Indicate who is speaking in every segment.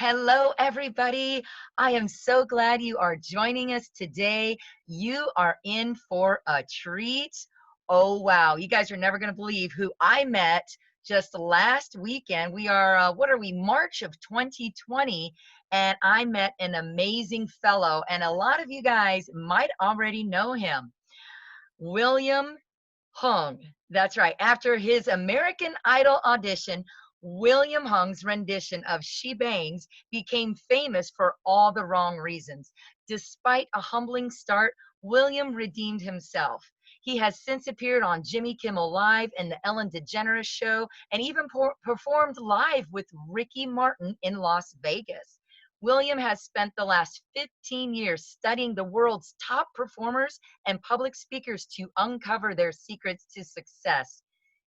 Speaker 1: Hello, everybody. I am so glad you are joining us today. You are in for a treat. Oh, wow. You guys are never going to believe who I met just last weekend. We are, what are we, March of 2020. And I met an amazing fellow. And a lot of you guys might already know him. William Hung. That's right. After his American Idol audition, William Hung's rendition of She Bangs became famous for all the wrong reasons. Despite a humbling start, William redeemed himself. He has since appeared on Jimmy Kimmel Live and the Ellen DeGeneres Show, and even performed live with Ricki Martin in Las Vegas. William has spent the last 15 years studying the world's top performers and public speakers to uncover their secrets to success.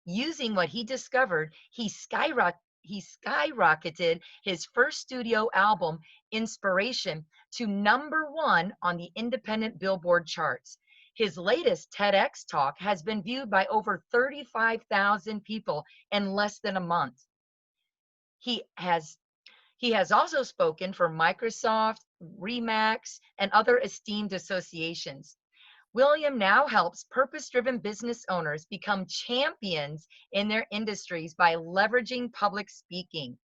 Speaker 1: Using what he discovered, he skyrocketed his first studio album, Inspiration, to #1 on the independent Billboard charts. His latest TEDx talk has been viewed by over 35,000 people in less than a month. He has he has also spoken for Microsoft, REMAX, and other esteemed associations. William now helps purpose-driven business owners become champions in their industries by leveraging public speaking.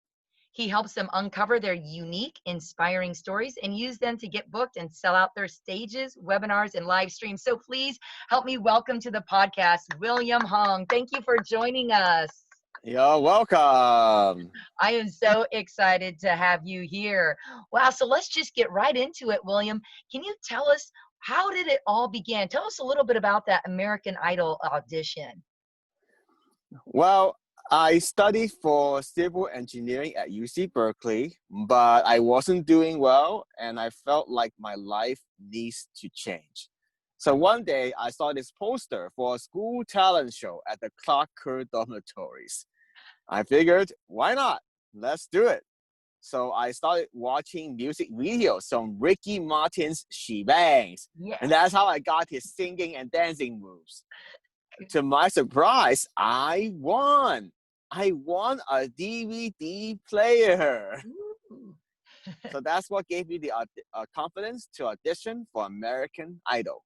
Speaker 1: He helps them uncover their unique, inspiring stories and use them to get booked and sell out their stages, webinars, and live streams. So please help me welcome to the podcast, William Hung. Thank you for joining us.
Speaker 2: You're welcome.
Speaker 1: I am so excited to have you here. Wow, so let's just get right into it, William. Can you tell us how did it all begin? Tell us a little bit about that American Idol audition.
Speaker 2: Well, I studied for civil engineering at UC Berkeley, but I wasn't doing well and I felt like my life needs to change. So one day I saw this poster for a school talent show at the Clark Kerr dormitories. I figured, why not? Let's do it. So I started watching music videos from Ricky Martin's She Bangs.
Speaker 1: Yeah.
Speaker 2: And that's how I got his singing and dancing moves. To my surprise, I won. I won a DVD player.
Speaker 1: Ooh.
Speaker 2: So that's what gave me the confidence to audition for American Idol.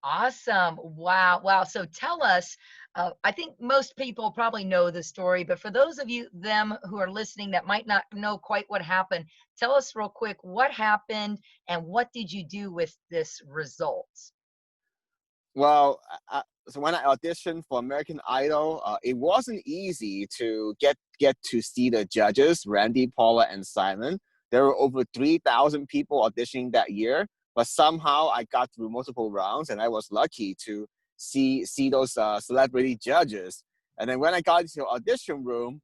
Speaker 1: Awesome. Wow. Wow. So tell us, I think most people probably know the story, but for those of them who are listening that might not know quite what happened, tell us real quick what happened and what did you do with this result?
Speaker 2: Well, so when I auditioned for American Idol, it wasn't easy to get to see the judges, Randy, Paula, and Simon. There were over 3,000 people auditioning that year, but somehow I got through multiple rounds, and I was lucky to see those celebrity judges. And then when I got into the audition room,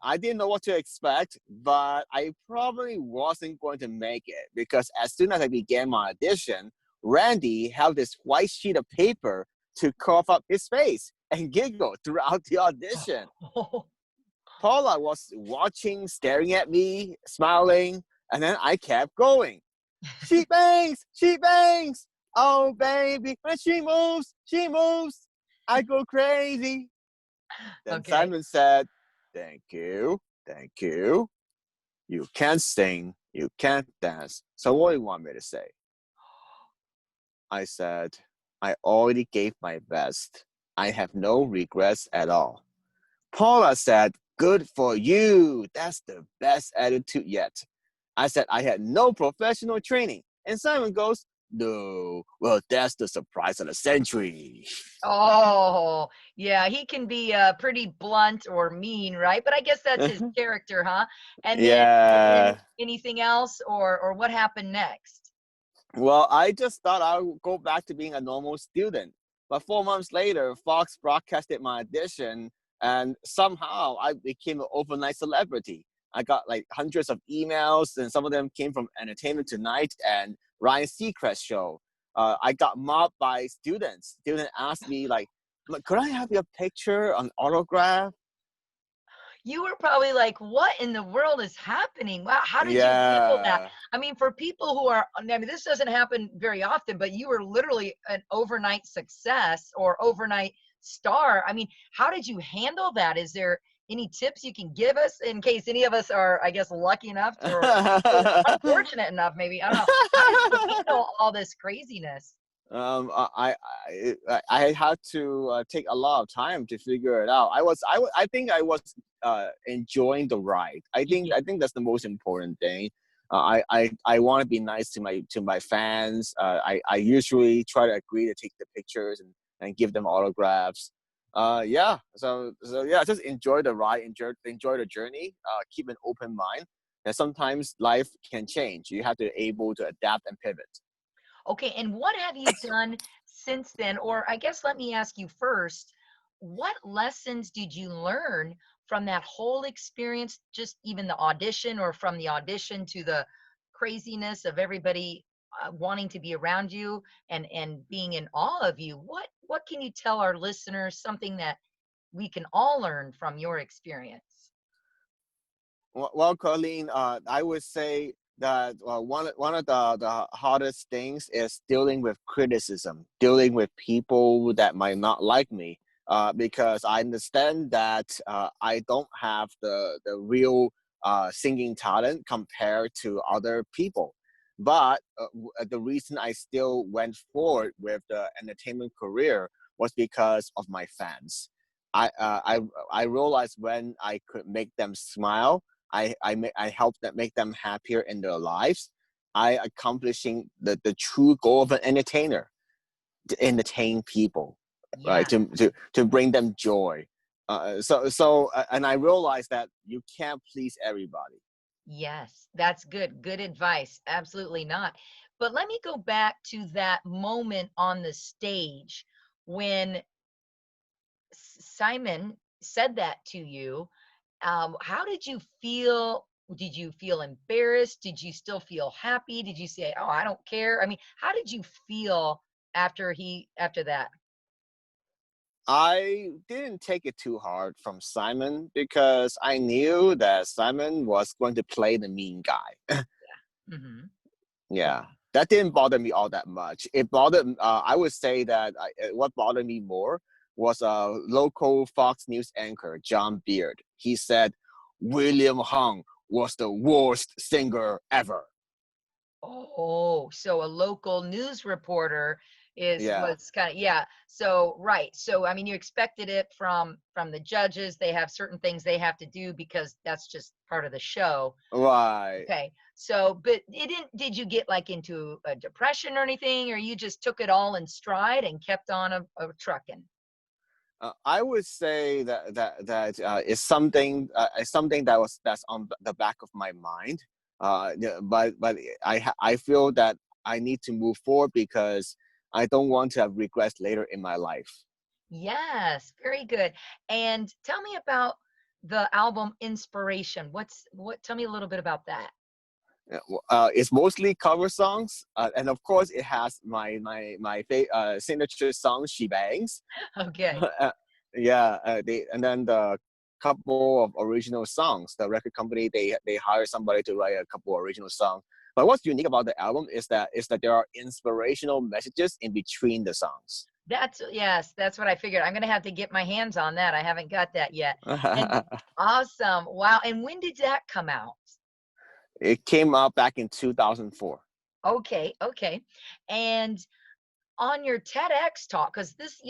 Speaker 2: I didn't know what to expect, but I probably wasn't going to make it because as soon as I began my audition, Randy held this white sheet of paper to cough up his face and giggle throughout the audition. Paula was watching, staring at me, smiling, and then I kept going. She bangs, she bangs. Oh, baby, when she moves, I go crazy. Then
Speaker 1: Okay.
Speaker 2: Simon said, thank you, thank you. You can't sing, you can't dance. So what do you want me to say? I said, I already gave my best. I have no regrets at all. Paula said, good for you. That's the best attitude yet. I said, I had no professional training. And Simon goes, no, well, that's the surprise of the century.
Speaker 1: Oh, yeah, he can be pretty blunt or mean, right? But I guess that's his character, huh? And then
Speaker 2: Yeah.
Speaker 1: anything else or what happened next?
Speaker 2: Well, I just thought I would go back to being a normal student. But 4 months later, Fox broadcasted my audition, and somehow I became an overnight celebrity. I got like hundreds of emails, and some of them came from Entertainment Tonight and Ryan Seacrest show. I got mobbed by students. Students asked me like, could I have your picture on autograph?
Speaker 1: You were probably like, what in the world is happening? Wow, how did you handle that?
Speaker 2: Yeah.
Speaker 1: I mean, for people who are, I mean, this doesn't happen very often, but you were literally an overnight success or overnight star. I mean, how did you handle that? Is there any tips you can give us in case any of us are, I guess, lucky enough to, or unfortunate enough, maybe, I don't know. How did you handle all this craziness?
Speaker 2: I had to take a lot of time to figure it out. I think I was enjoying the ride.
Speaker 1: You did.
Speaker 2: I think that's the most important thing. I want to be nice to my fans. I usually try to agree to take the pictures and give them autographs. Yeah. So yeah, just enjoy the ride, enjoy the journey. Keep an open mind. And sometimes life can change. You have to able to adapt and pivot.
Speaker 1: Okay, and what have you done since then? Or I guess let me ask you first, what lessons did you learn from that whole experience, just even the audition, or from the audition to the craziness of everybody wanting to be around you and being in awe of you? What can you tell our listeners, something that we can all learn from your experience?
Speaker 2: Well, Colleen, I would say that one of the hardest things is dealing with criticism, dealing with people that might not like me, because I understand that I don't have the real singing talent compared to other people. But the reason I still went forward with the entertainment career was because of my fans. I uh, I I realized when I could make them smile, I help them make them happier in their lives. I accomplishing the true goal of an entertainer, to entertain people, right?
Speaker 1: Yeah.
Speaker 2: To bring them joy. And I realized that you can't please everybody.
Speaker 1: Yes, that's good. Good advice. Absolutely not. But let me go back to that moment on the stage when Simon said that to you. How did you feel? Did you feel embarrassed? Did you still feel happy? Did you say, "Oh, I don't care"? I mean, how did you feel after that?
Speaker 2: I didn't take it too hard from Simon because I knew that Simon was going to play the mean guy.
Speaker 1: Hmm.
Speaker 2: Yeah, that didn't bother me all that much. It bothered. I would say that what bothered me more was a local Fox News anchor, John Beard. He said William Hung was the worst singer ever.
Speaker 1: Oh, so a local news reporter is
Speaker 2: Yeah,
Speaker 1: was kind of, yeah. So right. So I mean, you expected it from the judges. They have certain things they have to do because that's just part of the show.
Speaker 2: right.
Speaker 1: Okay. So, but it didn't. Did you get like into a depression or anything, or you just took it all in stride and kept on a trucking?
Speaker 2: I would say that is something that's on the back of my mind. Yeah, but I feel that I need to move forward because I don't want to have regrets later in my life.
Speaker 1: Yes, very good. And tell me about the album Inspiration. What? Tell me a little bit about that.
Speaker 2: It's mostly cover songs, and of course, it has signature song "She Bangs."
Speaker 1: Okay.
Speaker 2: Yeah, and then the couple of original songs. The record company they hire somebody to write a couple of original songs. But what's unique about the album is that there are inspirational messages in between the songs.
Speaker 1: That's yes, that's what I figured. I'm gonna have to get my hands on that. I haven't got that yet. And awesome. Wow. And when did that come out?
Speaker 2: It came out back in 2004.
Speaker 1: Okay, okay. And on your TEDx talk, because this,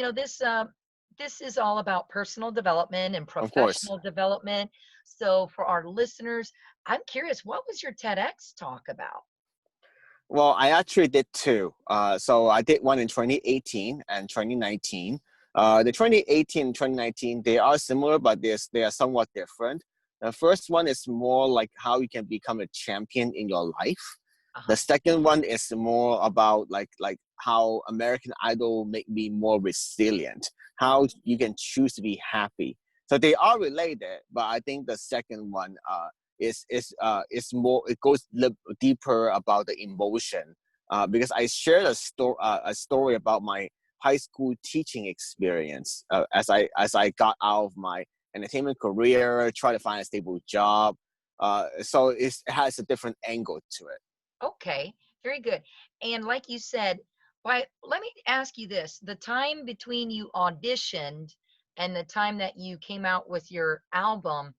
Speaker 1: this is all about personal development and
Speaker 2: Of course.
Speaker 1: professional development. So for our listeners, I'm curious, what was your TEDx talk about?
Speaker 2: Well, I actually did two. So I did one in 2018 and 2019. The 2018 and 2019, they are similar, but they are somewhat different. The first one is more like how you can become a champion in your life. The
Speaker 1: Uh-huh.
Speaker 2: second one is more about like how American Idol make me more resilient, how you can choose to be happy. So they are related, but I think the second one is more, it goes deeper about the emotion, because I shared a story about my high school teaching experience, as I got out of my entertainment career, try to find a stable job. So it has a different angle to it.
Speaker 1: Okay, very good. And like you said, why, let me ask you this. The time between you auditioned and the time that you came out with your album,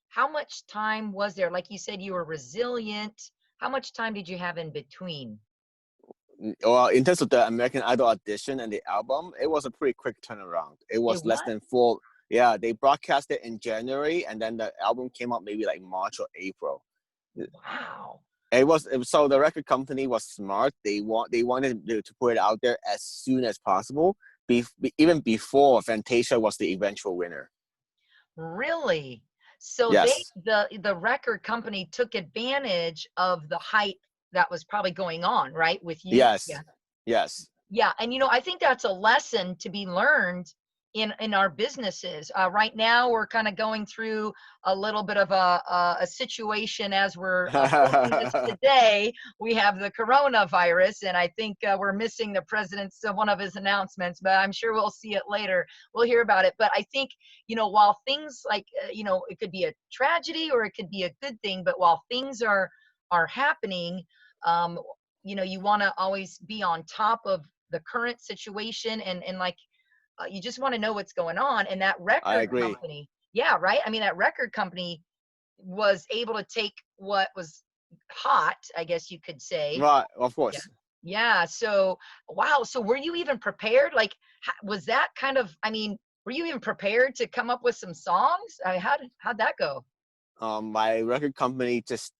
Speaker 1: how much time was there? Like you said, you were resilient. How much time did you have in between?
Speaker 2: Well, in terms of the American Idol audition and the album, it was a pretty quick turnaround. It
Speaker 1: It
Speaker 2: was less
Speaker 1: was?
Speaker 2: than four. Yeah, they broadcast it in January, and then the album came out maybe like March or April.
Speaker 1: Wow.
Speaker 2: So the record company was smart. They wanted to put it out there as soon as possible, even before Fantasia was the eventual winner.
Speaker 1: Really? So
Speaker 2: Yes,
Speaker 1: the record company took advantage of the hype that was probably going on, right, with you?
Speaker 2: yes,
Speaker 1: Yeah.
Speaker 2: yes.
Speaker 1: Yeah, and I think that's a lesson to be learned in our businesses. Right now, we're kind of going through a little bit of a situation as we're filming this today. We have the coronavirus, and I think we're missing the president's one of his announcements, but I'm sure we'll see it later. We'll hear about it. But I think while things like it could be a tragedy or it could be a good thing, but while things are happening, um, you want to always be on top of the current situation, and like you just want to know what's going on. And that
Speaker 2: I
Speaker 1: record
Speaker 2: agree.
Speaker 1: company, yeah, right, I mean, that record company was able to take what was hot, I guess you could say.
Speaker 2: Right, of
Speaker 1: Yeah,
Speaker 2: course.
Speaker 1: yeah. So wow, so were you even prepared? Like, was that kind of, I mean, were you even prepared to come up with some songs? How'd that go?
Speaker 2: My record company just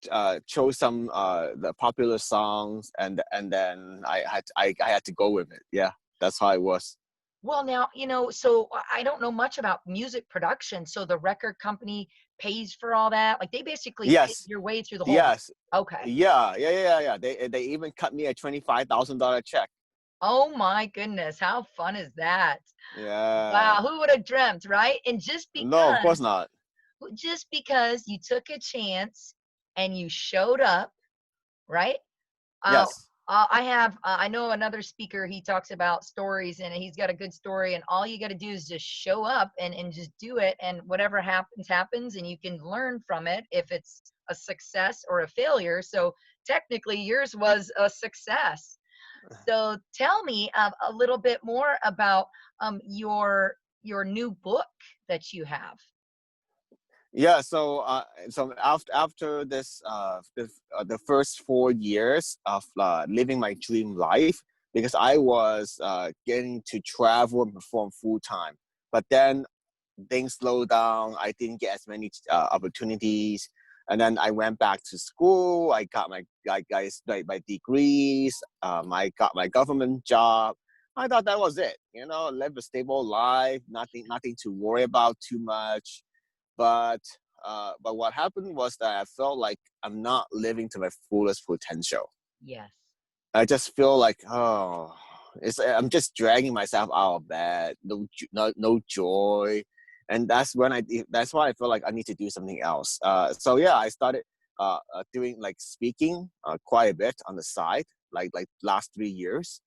Speaker 2: chose some the popular songs, and then I had to go with it. Yeah, that's how it was.
Speaker 1: Well, now, so I don't know much about music production. So the record company pays for all that. Like they basically pay
Speaker 2: Yes,
Speaker 1: your way through the whole.
Speaker 2: yes,
Speaker 1: Okay.
Speaker 2: yeah. They even cut me a $25,000 check.
Speaker 1: Oh my goodness. How fun is that? Wow.
Speaker 2: Yeah.
Speaker 1: Who would have dreamt, right? And
Speaker 2: No, of course not.
Speaker 1: just because you took a chance and you showed up, right? Uh,
Speaker 2: Yes.
Speaker 1: I know another speaker, he talks about stories and he's got a good story, and all you got to do is just show up and just do it. And whatever happens, happens, and you can learn from it if it's a success or a failure. So technically yours was a success. So tell me a little bit more about your new book that you have.
Speaker 2: Yeah, so after this the first 4 years of living my dream life, because I was getting to travel and perform full time, but then things slowed down. I didn't get as many opportunities, and then I went back to school. I got my degrees. I got my government job. I thought that was it. Live a stable life, nothing to worry about too much. But but what happened was that I felt like I'm not living to my fullest potential.
Speaker 1: Yes.
Speaker 2: I just feel like, I'm just dragging myself out of bed, no joy, and that's why I feel like I need to do something else. So yeah, I started doing like speaking quite a bit on the side, like last 3 years,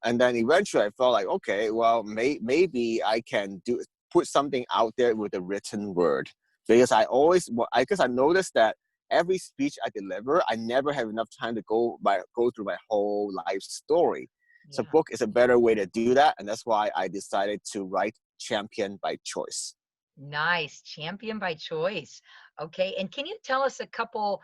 Speaker 2: and then eventually I felt like, okay, well, maybe I can put something out there with a written word, because I noticed that every speech I deliver, I never have enough time to go through my whole life story. So
Speaker 1: Yeah.
Speaker 2: book is a better way to do that, and that's why I decided to write Champion by Choice.
Speaker 1: Nice. Champion by choice. Okay. And can you tell us a couple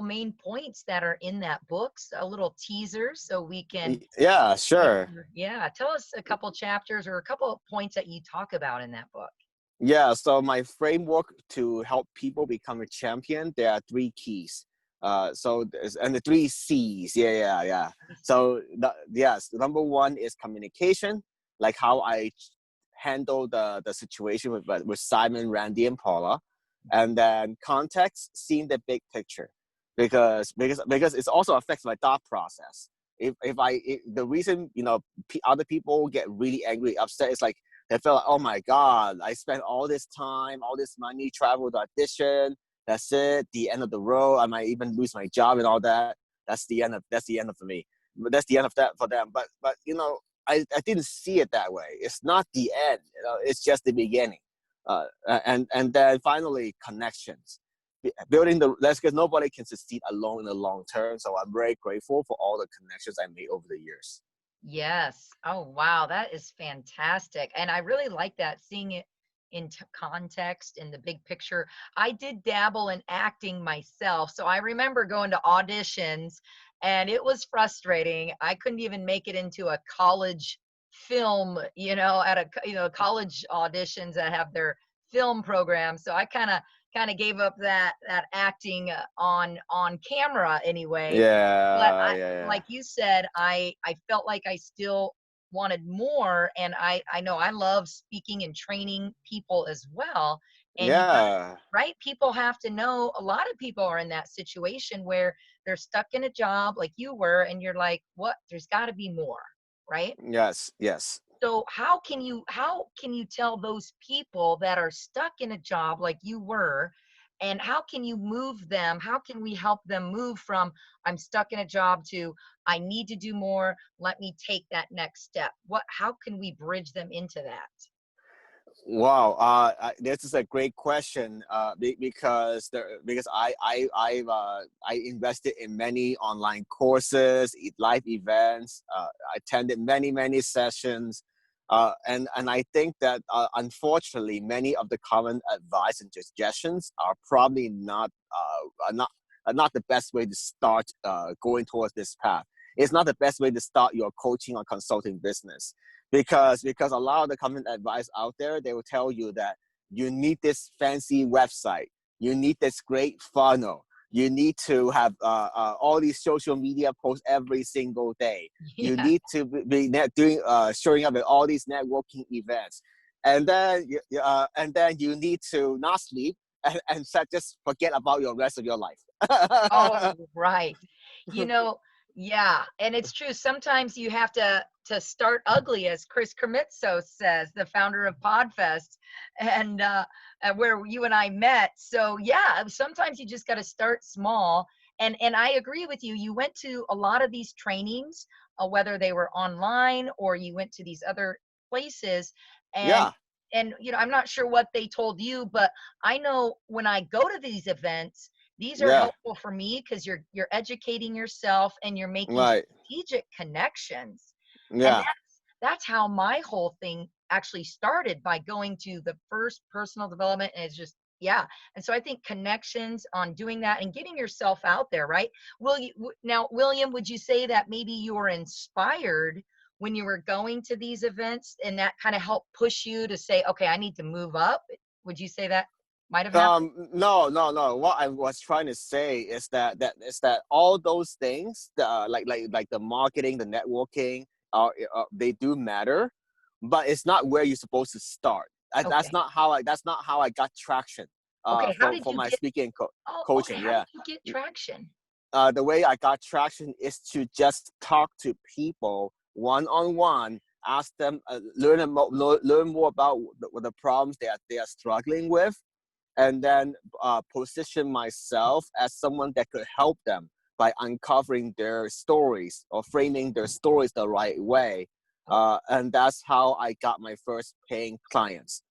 Speaker 1: main points that are in that book? A little teaser so we can
Speaker 2: Yeah,
Speaker 1: make
Speaker 2: sure.
Speaker 1: sure. Yeah. Tell us a couple chapters or a couple of points that you talk about in that book.
Speaker 2: Yeah, so my framework to help people become a champion, there are three keys. And the three C's. Yeah.
Speaker 1: You see.
Speaker 2: So yes, number one is communication, like how I handle the situation with Simon, Randy, and Paula, and then context, seeing the big picture, because it also affects my thought process. If the reason other people get really angry, upset, is like they feel like, oh my God, I spent all this time, all this money, travel to audition. That's it, the end of the road. I might even lose my job and all that. That's the end of for me. But that's the end of that for them. But I didn't see it that way. It's not the end. It's just the beginning. And then finally connections. Building that's because nobody can succeed alone in the long term. So I'm very grateful for all the connections I made over the years.
Speaker 1: Yes. Oh, wow. That is fantastic. And I really like that, seeing it in context in the big picture. I did dabble in acting myself. So I remember going to auditions and it was frustrating. I couldn't even make it into a college film, at college auditions that have their film program. So I kind of gave up that acting on camera anyway. But
Speaker 2: Yeah, yeah, yeah.
Speaker 1: like you said, I felt like I still wanted more, and I know I love speaking and training people as well. And you got
Speaker 2: Yeah.
Speaker 1: right, people have to know. A lot of people are in that situation where they're stuck in a job like you were, and you're like, what? There's got to be more, right?
Speaker 2: Yes, yes.
Speaker 1: So how can you tell those people that are stuck in a job like you were, and how can you move them? How can we help them move from I'm stuck in a job to I need to do more, let me take that next step? How can we bridge them into that?
Speaker 2: Wow, this is a great question. Because I invested in many online courses, live events. I attended many sessions, and I think that unfortunately many of the common advice and suggestions are probably not the best way to start going towards this path. It's not the best way to start your coaching or consulting business, because a lot of the common advice out there, they will tell you that you need this fancy website, you need this great funnel, you need to have all these social media posts every single day, you
Speaker 1: Yeah.
Speaker 2: need to doing showing up at all these networking events, and then you need to not sleep and just forget about your rest of your life.
Speaker 1: Oh, right. You know, yeah, and it's true. Sometimes you have to start ugly, as Chris Krimitsos says, the founder of Podfest, and where you and I met. So yeah, sometimes you just got to start small. And I agree with you. You went to a lot of these trainings, whether they were online or you went to these other places, and
Speaker 2: Yeah,
Speaker 1: I'm not sure what they told you, but I know when I go to these events, these are
Speaker 2: yeah,
Speaker 1: helpful for me because you're educating yourself and you're making
Speaker 2: right,
Speaker 1: strategic connections. And
Speaker 2: yeah.
Speaker 1: that's how my whole thing actually started, by going to the first personal development, and it's just yeah. And so I think connections on doing that and getting yourself out there, right? Now, William, would you say that maybe you were inspired when you were going to these events, and that kind of helped push you to say, okay, I need to move up? Would you say that might have happened?
Speaker 2: No, no, no. What I was trying to say is that all those things, like the marketing, the networking, they do matter, but it's not where you're supposed to start.
Speaker 1: Okay.
Speaker 2: That's not how I got traction.
Speaker 1: Okay, how did
Speaker 2: For
Speaker 1: you
Speaker 2: my
Speaker 1: get
Speaker 2: speaking
Speaker 1: okay,
Speaker 2: coaching.
Speaker 1: how
Speaker 2: Yeah.
Speaker 1: did you get traction?
Speaker 2: The way I got traction is to just talk to people one on one, ask them, learn more about the problems they are struggling with, and then position myself as someone that could help them by uncovering their stories or framing their stories the right way. And that's how I got my first paying clients.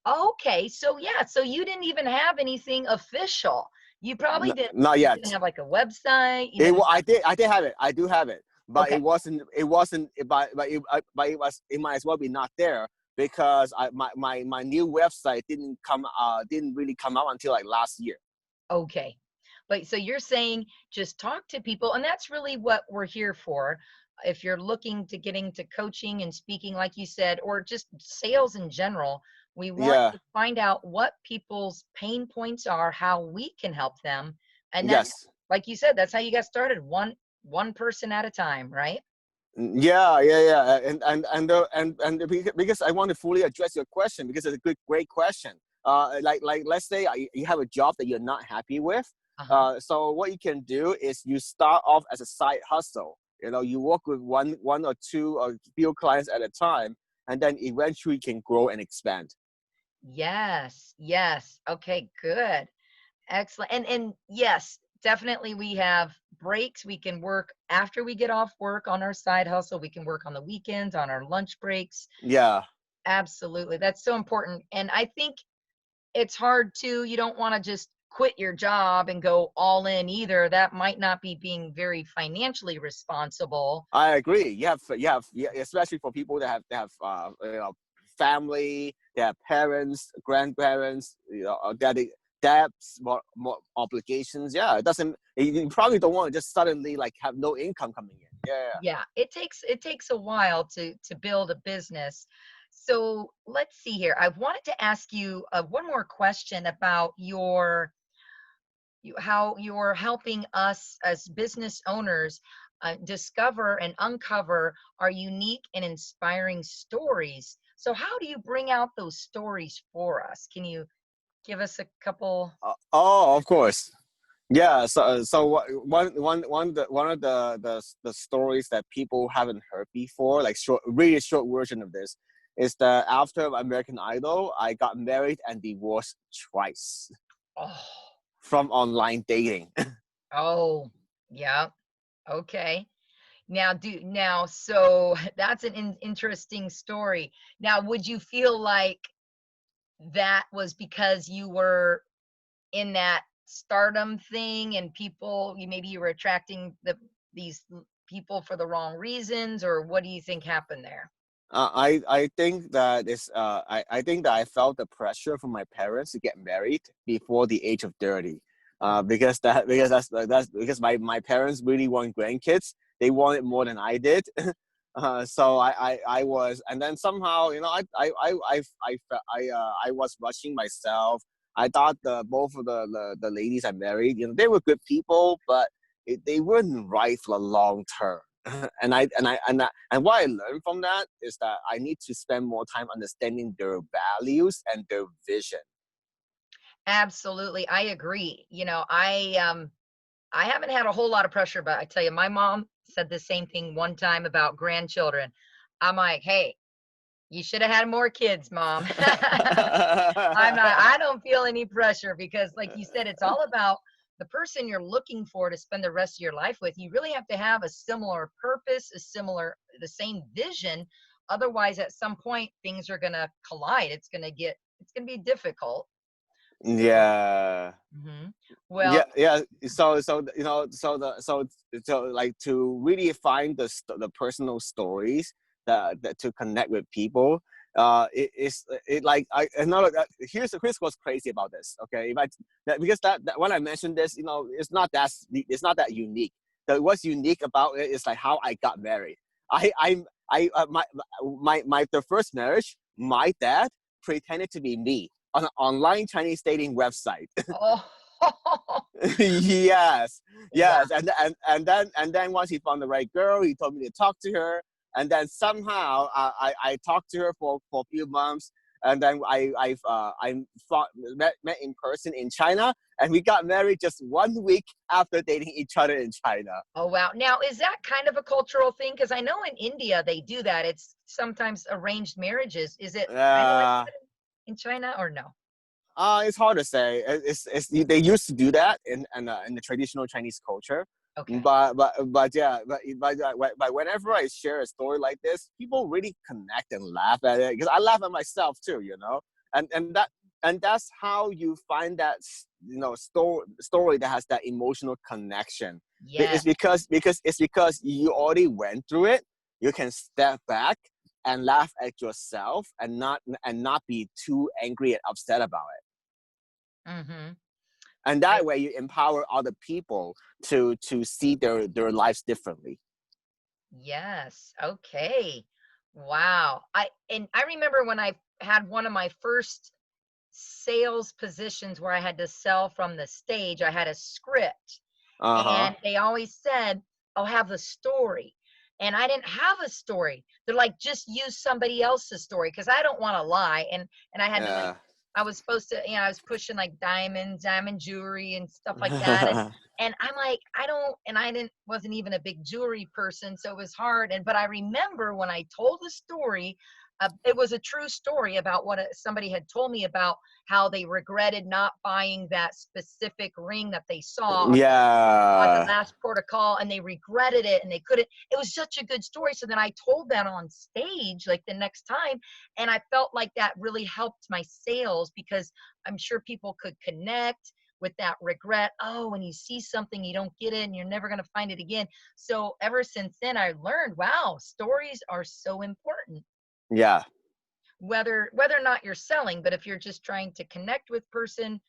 Speaker 1: Okay, so yeah, so you didn't even have anything official. You probably didn't
Speaker 2: Not
Speaker 1: you didn't
Speaker 2: yet.
Speaker 1: have like a website, you didn't
Speaker 2: I did have it. I do have it, but
Speaker 1: okay.
Speaker 2: it wasn't. But it might as well be not there because my new website didn't really come out until like last year.
Speaker 1: Okay. But so you're saying just talk to people, and that's really what we're here for. If you're looking to get into coaching and speaking, like you said, or just sales in general, we want
Speaker 2: Yeah.
Speaker 1: to find out what people's pain points are, how we can help them. And then,
Speaker 2: Yes.
Speaker 1: like you said, that's how you got started, one person at a time, right?
Speaker 2: Yeah, yeah, yeah, because I want to fully address your question because it's a great question. Like let's say you have a job that you're not happy with.
Speaker 1: Uh-huh.
Speaker 2: So what you can do is you start off as a side hustle. You know, you work with one or two or few clients at a time, and then eventually you can grow and expand.
Speaker 1: Yes, yes. Okay, good. Excellent. And yes, definitely we have breaks. We can work after we get off work on our side hustle. We can work on the weekends, on our lunch breaks.
Speaker 2: Yeah,
Speaker 1: Absolutely. That's so important. And I think it's hard too. You don't want to just quit your job and go all in either. That might not be being very financially responsible.
Speaker 2: I agree. Yeah, especially for people that have family, they have parents, grandparents, debts, more obligations. Yeah, it doesn't. You probably don't want to just suddenly like have no income coming in. Yeah.
Speaker 1: Yeah, it takes a while to build a business. So let's see here. I wanted to ask you one more question about how you're helping us as business owners discover and uncover our unique and inspiring stories. So how do you bring out those stories for us? Can you give us a couple?
Speaker 2: Oh, of course. Yeah, one of the stories that people haven't heard before, like really short version of this, is that after American Idol, I got married and divorced twice
Speaker 1: Oh,
Speaker 2: from online dating.
Speaker 1: oh, yeah. Okay. So that's an interesting story. Now, would you feel like that was because you were in that stardom thing and maybe you were attracting these people for the wrong reasons, or what do you think happened there?
Speaker 2: I think that I think that I felt the pressure from my parents to get married before the age of 30.
Speaker 1: Oh,
Speaker 2: Because because my parents really want grandkids. They want it more than I did. So I was, and then somehow, I was rushing myself. I thought both of the ladies I married, they were good people, but they weren't right for the long term. And what I learned from that is that I need to spend more time understanding their values and their vision.
Speaker 1: absolutely. I agree. I haven't had a whole lot of pressure, but I tell you, my mom said the same thing one time about grandchildren. I'm like, hey, you should have had more kids, mom. I don't feel any pressure because, like you said, it's all about the person you're looking for to spend the rest of your life with. You really have to have a similar purpose, the same vision. Otherwise, at some point, things are going to collide. It's going to be difficult. So,
Speaker 2: Yeah.
Speaker 1: mhm.
Speaker 2: Yeah,
Speaker 1: Well,
Speaker 2: yeah. So like to really find the personal stories that to connect with people. It like I another here's what's crazy about this. Okay, because that when I mentioned this, it's not that unique. What's unique about it is like how I got married. My the first marriage, my dad pretended to be me on an online Chinese dating website.
Speaker 1: oh,
Speaker 2: Yes,
Speaker 1: wow.
Speaker 2: yes, and then once he found the right girl, he told me to talk to her, and then somehow I talked to her for a few months, and then met in person in China, and we got married just 1 week after dating each other in China.
Speaker 1: Oh, wow. Now, is that kind of a cultural thing? Because I know in India they do that. It's sometimes arranged marriages. Is it kind of like
Speaker 2: Uh,
Speaker 1: that in China or no?
Speaker 2: it's hard to say. They used to do that in the traditional Chinese culture,
Speaker 1: Okay.
Speaker 2: but yeah, but whenever I share a story like this, people really connect and laugh at it because I laugh at myself too, and that's how you find that story that has that emotional connection. It's
Speaker 1: Yes.
Speaker 2: because you already went through it. You can step back and laugh at yourself and not be too angry and upset about it,
Speaker 1: Mm-hmm.
Speaker 2: and
Speaker 1: I
Speaker 2: that way you empower other people to see their lives differently.
Speaker 1: yes. Okay. Wow. I remember when I had one of my first sales positions where I had to sell from the stage. I had a script
Speaker 2: Uh-huh.
Speaker 1: and they always said, "I'll have a story." And I didn't have a story. They're like, just use somebody else's story because I don't want to lie. And I had to like,
Speaker 2: Yeah.
Speaker 1: I was supposed to, I was pushing like diamond jewelry and stuff like that. And I'm like, I don't, and I didn't, wasn't even a big jewelry person, so it was hard. But I remember when I told the story, it was a true story about what somebody had told me about how they regretted not buying that specific ring that they saw on the
Speaker 2: Yeah.
Speaker 1: last protocol and they regretted it and they couldn't. It was such a good story. So then I told that on stage like the next time, and I felt like that really helped my sales because I'm sure people could connect with that regret. Oh, when you see something, you don't get it and you're never going to find it again. So ever since then, I learned, wow, stories are so important.
Speaker 2: Yeah.
Speaker 1: Whether or not you're selling, but if you're just trying to connect with person,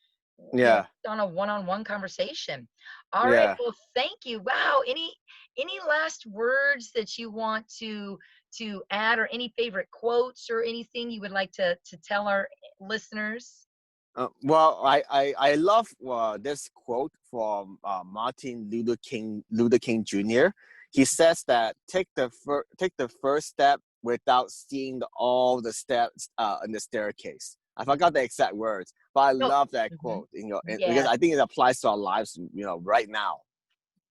Speaker 2: Yeah.
Speaker 1: on a one-on-one conversation. All right,
Speaker 2: Yeah.
Speaker 1: well, thank you. Wow, any last words that you want to add, or any favorite quotes or anything you would like to tell our listeners?
Speaker 2: Well, I love this quote from Martin Luther King Jr. He says that take the first step without seeing all the steps in the staircase. I forgot the exact words, but I
Speaker 1: No.
Speaker 2: love that
Speaker 1: Mhm.
Speaker 2: quote. You know, because
Speaker 1: Yes.
Speaker 2: I think it applies to our lives. You know, right now.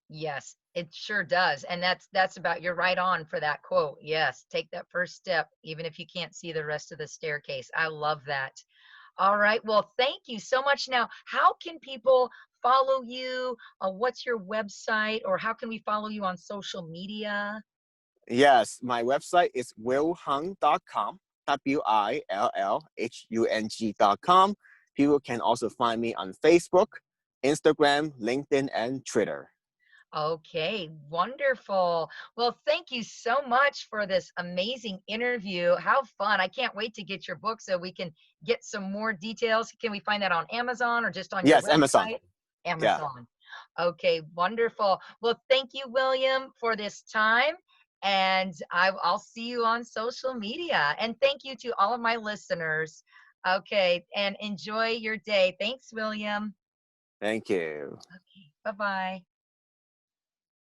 Speaker 1: Yes, it sure does. And that's about, you're right on for that quote. Yes, take that first step, even if you can't see the rest of the staircase. I love that. All right. Well, thank you so much. Now, how can people follow you? What's your website, or how can we follow you on social media?
Speaker 2: Yes, my website is willhung.com, WILLHUNG.com. People can also find me on Facebook, Instagram, LinkedIn, and Twitter.
Speaker 1: Okay, wonderful. Well, thank you so much for this amazing interview. How fun. I can't wait to get your book so we can get some more details. Can we find that on Amazon or just on your
Speaker 2: Yes, Amazon.
Speaker 1: website?
Speaker 2: Yeah.
Speaker 1: Amazon. Okay, wonderful. Well, thank you, William, for this time. And I'll see you on social media. And thank you to all of my listeners. Okay, and enjoy your day. Thanks, William.
Speaker 2: Thank you.
Speaker 1: Okay, bye bye.